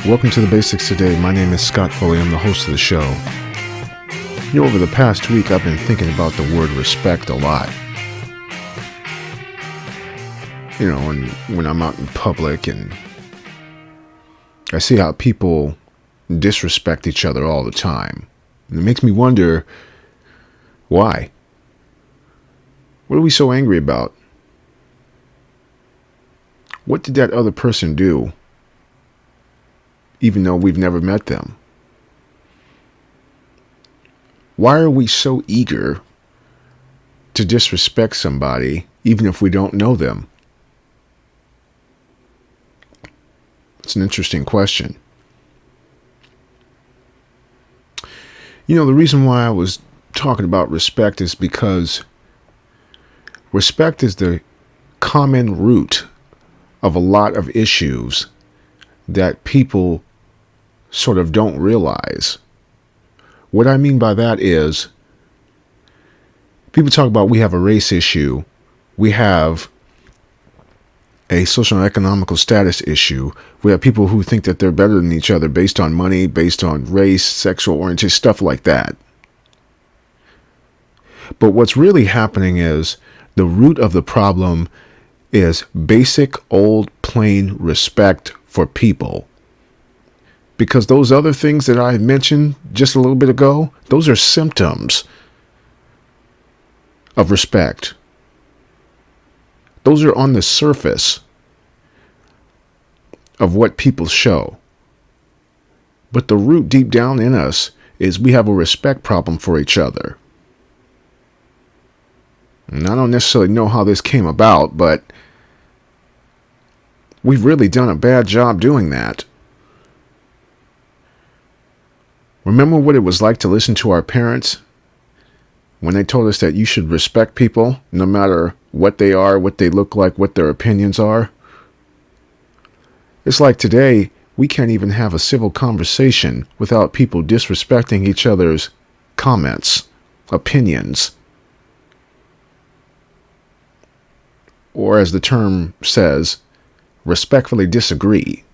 Welcome to the Basics Today. My name is Scott Foley. I'm the host of the show. Over the past week, I've been thinking about the word respect a lot. When I'm out in public and I see how people disrespect each other all the time. And it makes me wonder, why? What are we so angry about? What did that other person do, even though we've never met them? Why are we so eager to disrespect somebody, even if we don't know them? It's an interesting question. The reason why I was talking about respect is because respect is the common root of a lot of issues that people sort of don't realize. What I mean by that is, people talk about we have a race issue, we have a social and economical status issue, we have people who think that they're better than each other based on money, based on race, sexual orientation, stuff like that. But what's really happening is, the root of the problem is basic, old, plain respect for people. Because those other things that I mentioned just a little bit ago, those are symptoms of respect. Those are on the surface of what people show. But the root deep down in us is we have a respect problem for each other. And I don't necessarily know how this came about, but we've really done a bad job doing that. Remember what it was like to listen to our parents when they told us that you should respect people no matter what they are, what they look like, what their opinions are? It's like today, we can't even have a civil conversation without people disrespecting each other's comments, opinions. Or as the term says, respectfully disagree.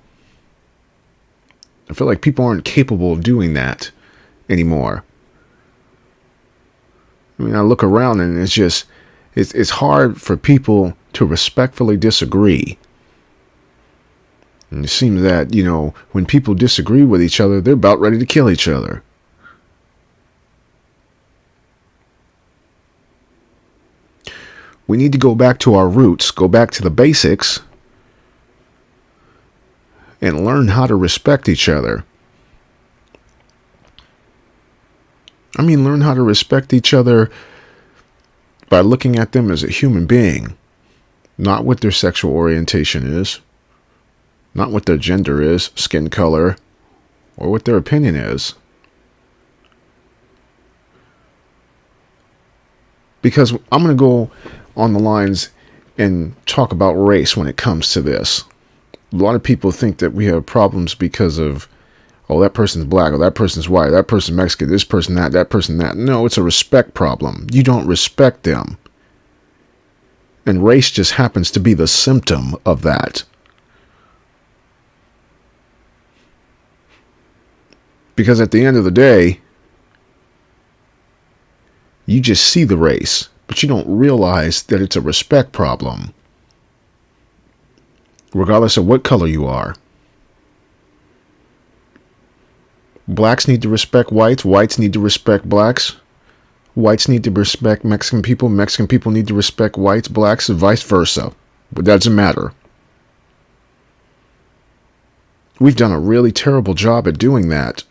I feel like people aren't capable of doing that anymore. I look around and it's hard for people to respectfully disagree. And it seems that, when people disagree with each other, they're about ready to kill each other. We need to go back to our roots, go back to the basics, and learn how to respect each other. Learn how to respect each other by looking at them as a human being, not what their sexual orientation is, not what their gender is, skin color, or what their opinion is. Because I'm going to go on the lines and talk about race when it comes to this. A lot of people think that we have problems because of, that person's black, or that person's white, that person's Mexican, this person that person that. No, it's a respect problem. You don't respect them. And race just happens to be the symptom of that. Because at the end of the day, you just see the race, but you don't realize that it's a respect problem. Regardless of what color you are. Blacks need to respect whites. Whites need to respect blacks. Whites need to respect Mexican people. Mexican people need to respect whites, blacks, and vice versa. But that doesn't matter. We've done a really terrible job at doing that.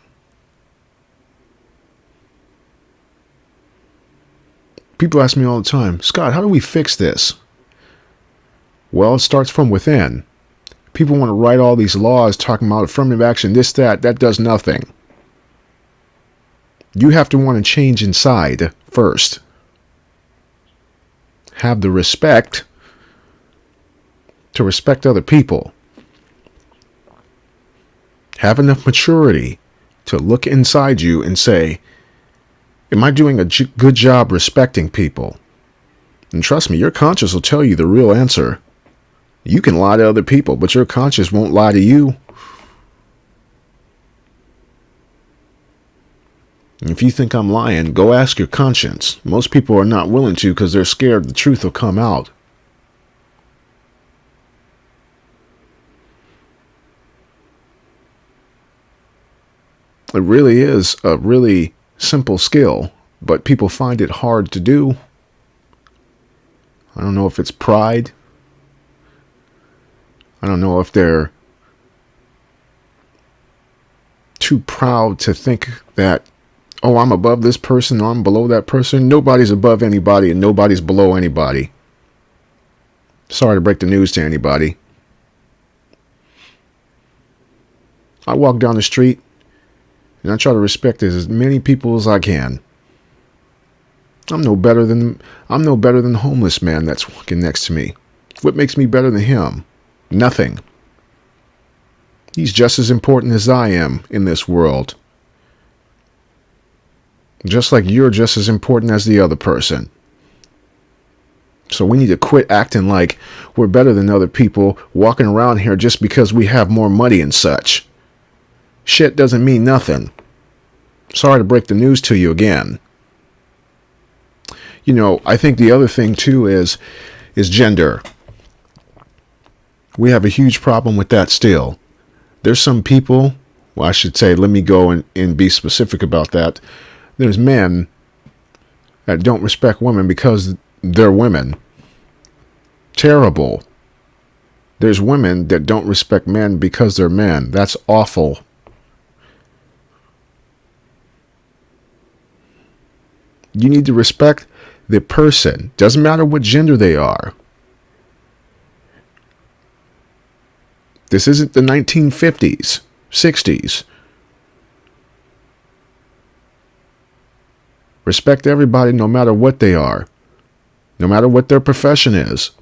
People ask me all the time, Scott, how do we fix this? Well, it starts from within. People want to write all these laws talking about affirmative action, this, that does nothing. You have to want to change inside first. Have the respect to respect other people. Have enough maturity to look inside you and say, am I doing a good job respecting people? And trust me, your conscience will tell you the real answer. You can lie to other people, but your conscience won't lie to you. If you think I'm lying, go ask your conscience. Most people are not willing to because they're scared the truth will come out. It really is a really simple skill, but people find it hard to do. I don't know if it's pride. I don't know if they're too proud to think that, oh, I'm above this person, or I'm below that person. Nobody's above anybody and nobody's below anybody. Sorry to break the news to anybody. I walk down the street and I try to respect as many people as I can. I'm no better than the homeless man that's walking next to me. What makes me better than him? Nothing. He's just as important as I am in this world. Just like you're just as important as the other person. So we need to quit acting like we're better than other people, walking around here just because we have more money and such. Shit doesn't mean nothing. Sorry to break the news to you again. You know, I think the other thing too is gender. We have a huge problem with that still. There's some people, well, I should say, let me go and be specific about that. There's men that don't respect women because they're women. Terrible. There's women that don't respect men because they're men. That's awful. You need to respect the person. Doesn't matter what gender they are. This isn't the 1950s, 60s. Respect everybody no matter what they are, no matter what their profession is.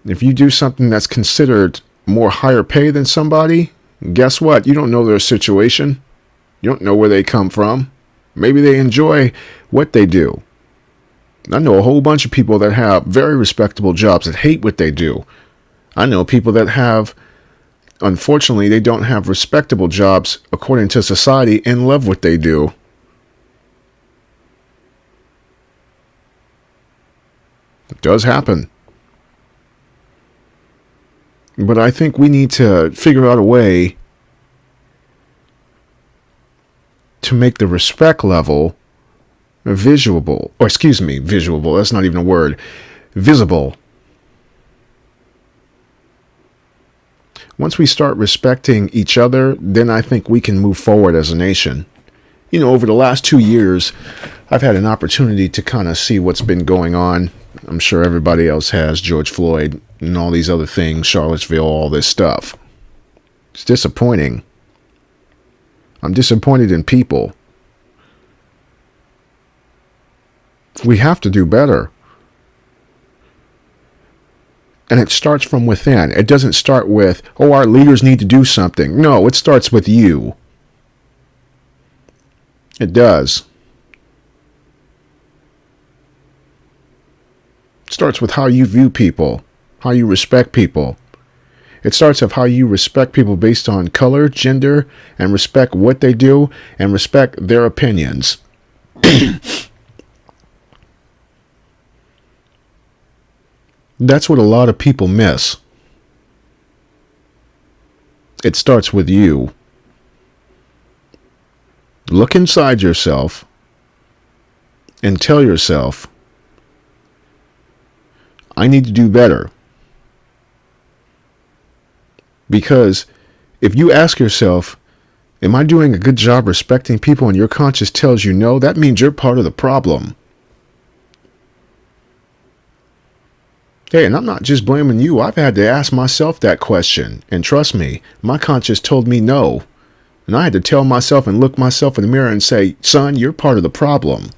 If you do something that's considered more higher pay than somebody, guess what? You don't know their situation. You don't know where they come from. Maybe they enjoy what they do. I know a whole bunch of people that have very respectable jobs that hate what they do. I know people that have, unfortunately, they don't have respectable jobs according to society and love what they do. It does happen. But I think we need to figure out a way to make the respect level visual, that's not even a word, visible. Once we start respecting each other, then I think we can move forward as a nation. You know, over the last 2 years, I've had an opportunity to kind of see what's been going on. I'm sure everybody else has, George Floyd and all these other things, Charlottesville, all this stuff. It's disappointing. I'm disappointed in people. We have to do better. And it starts from within. It doesn't start with, oh, our leaders need to do something. No, it starts with you. It does. It starts with how you view people, how you respect people. It starts with how you respect people based on color, gender, and respect what they do and respect their opinions. That's what a lot of people miss. It starts with you. Look inside yourself and tell yourself, I need to do better. Because if you ask yourself, am I doing a good job respecting people, and your conscience tells you no, that means you're part of the problem. Hey, and I'm not just blaming you. I've had to ask myself that question. And trust me, my conscience told me no. And I had to tell myself and look myself in the mirror and say, son, you're part of the problem.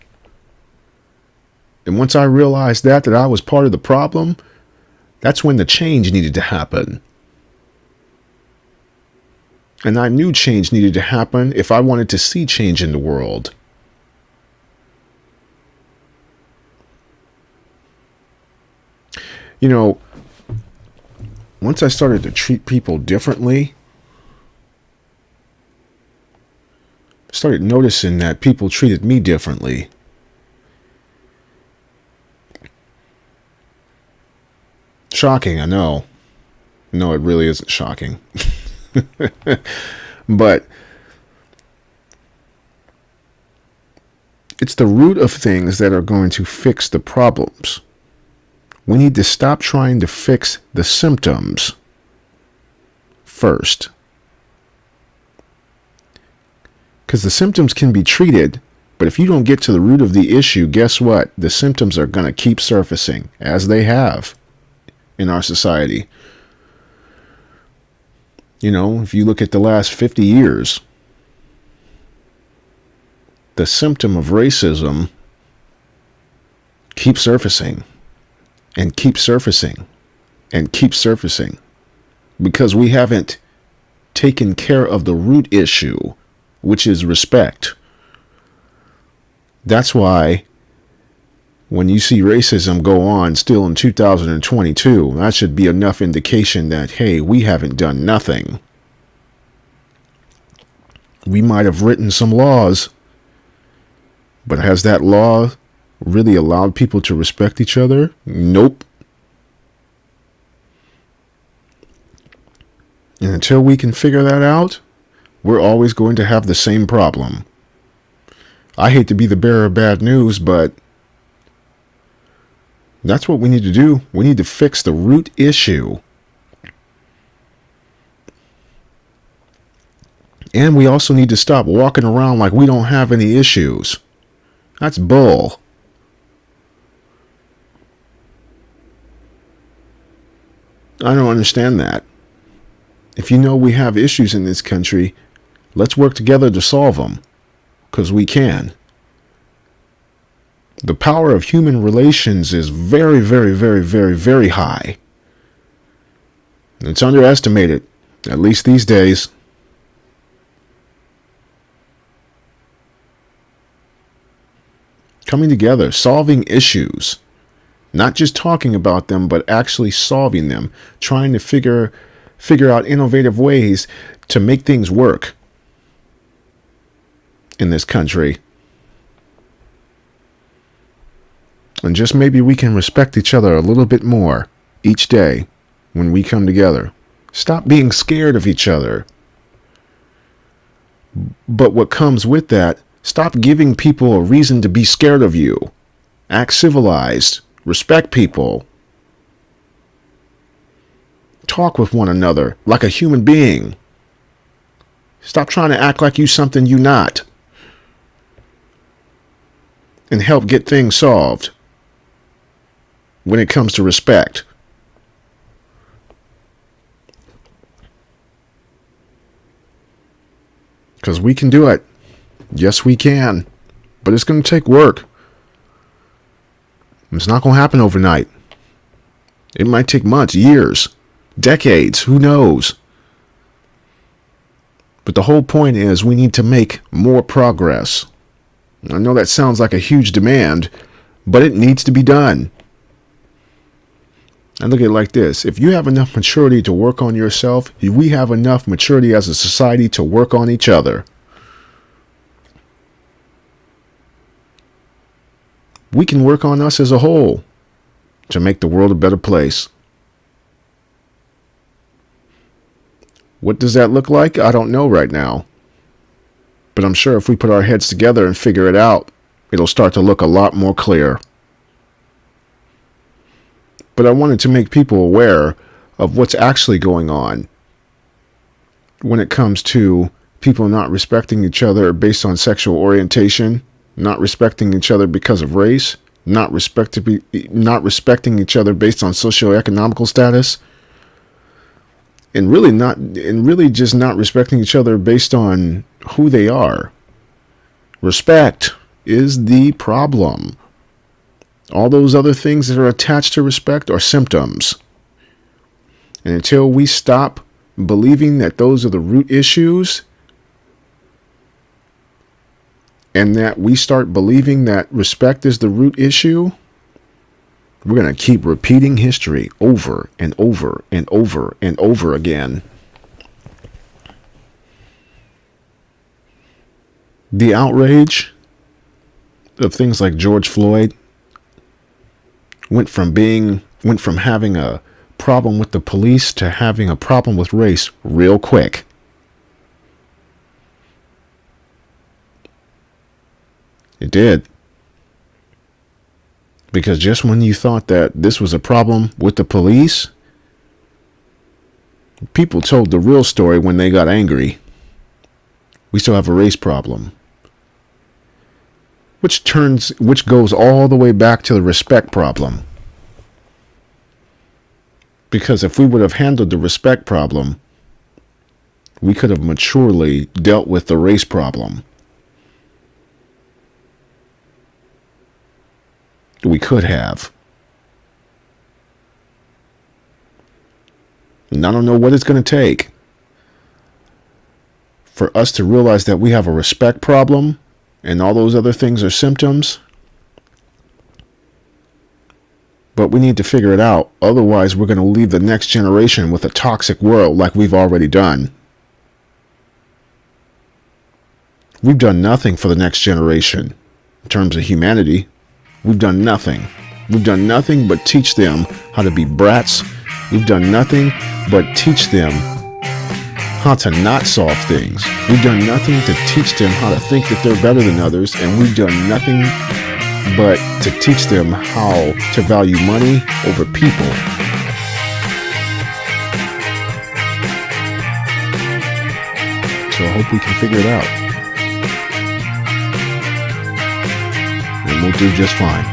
And once I realized that I was part of the problem, that's when the change needed to happen. And I knew change needed to happen if I wanted to see change in the world. You know, once I started to treat people differently, started noticing that people treated me differently. Shocking, I know. No, it really isn't shocking. But it's the root of things that are going to fix the problems. We need to stop trying to fix the symptoms first. Because the symptoms can be treated, but if you don't get to the root of the issue, guess what? The symptoms are going to keep surfacing, as they have in our society. You know, if you look at the last 50 years, the symptom of racism keeps surfacing and keeps surfacing and keeps surfacing because we haven't taken care of the root issue, which is respect. That's why when you see racism go on still in 2022, that should be enough indication that, hey, we haven't done nothing. We might have written some laws, but has that law really allowed people to respect each other? Nope. And until we can figure that out, we're always going to have the same problem. I hate to be the bearer of bad news, but that's what we need to do. We need to fix the root issue. And we also need to stop walking around like we don't have any issues. That's bull. I don't understand that. If you know we have issues in this country, let's work together to solve them. Because we can. The power of human relations is very, very, very, very, very high. It's underestimated, at least these days. Coming together, solving issues. Not just talking about them, but actually solving them. Trying to figure out innovative ways to make things work in this country. And just maybe we can respect each other a little bit more each day when we come together. Stop being scared of each other. But what comes with that, stop giving people a reason to be scared of you. Act civilized. Respect people. Talk with one another like a human being. Stop trying to act like you something you not. And help get things solved when it comes to respect. Because we can do it. Yes, we can. But it's going to take work. It's not going to happen overnight. It might take months, years, decades, who knows? But the whole point is we need to make more progress. I know that sounds like a huge demand, but it needs to be done. And look at it like this. If you have enough maturity to work on yourself, we have enough maturity as a society to work on each other. We can work on us as a whole to make the world a better place. What does that look like? I don't know right now. But I'm sure if we put our heads together and figure it out, it'll start to look a lot more clear. But I wanted to make people aware of what's actually going on when it comes to people not respecting each other based on sexual orientation, not respecting each other because of race, not respecting each other based on socioeconomical status, and really just not respecting each other based on who they are. Respect is the problem. All those other things that are attached to respect are symptoms. And until we stop believing that those are the root issues, and that we start believing that respect is the root issue, we're going to keep repeating history over and over and over and over again. The outrage of things like George Floyd went from having a problem with the police to having a problem with race real quick. It did. Because just when you thought that this was a problem with the police, people told the real story when they got angry. We still have a race problem. Which goes all the way back to the respect problem. Because if we would have handled the respect problem, we could have maturely dealt with the race problem. We could have. And I don't know what it's going to take for us to realize that we have a respect problem and all those other things are symptoms. But we need to figure it out. Otherwise, we're going to leave the next generation with a toxic world like we've already done. We've done nothing for the next generation in terms of humanity. We've done nothing. We've done nothing but teach them how to be brats. We've done nothing but teach them how to not solve things. We've done nothing to teach them how to think that they're better than others. And we've done nothing but to teach them how to value money over people. So I hope we can figure it out. And we'll do just fine.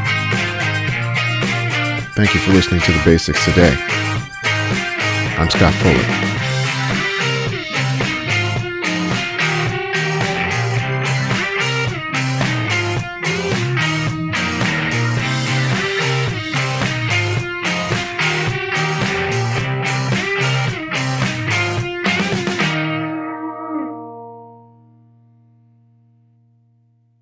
Thank you for listening to The Basics today. I'm Scott Fuller.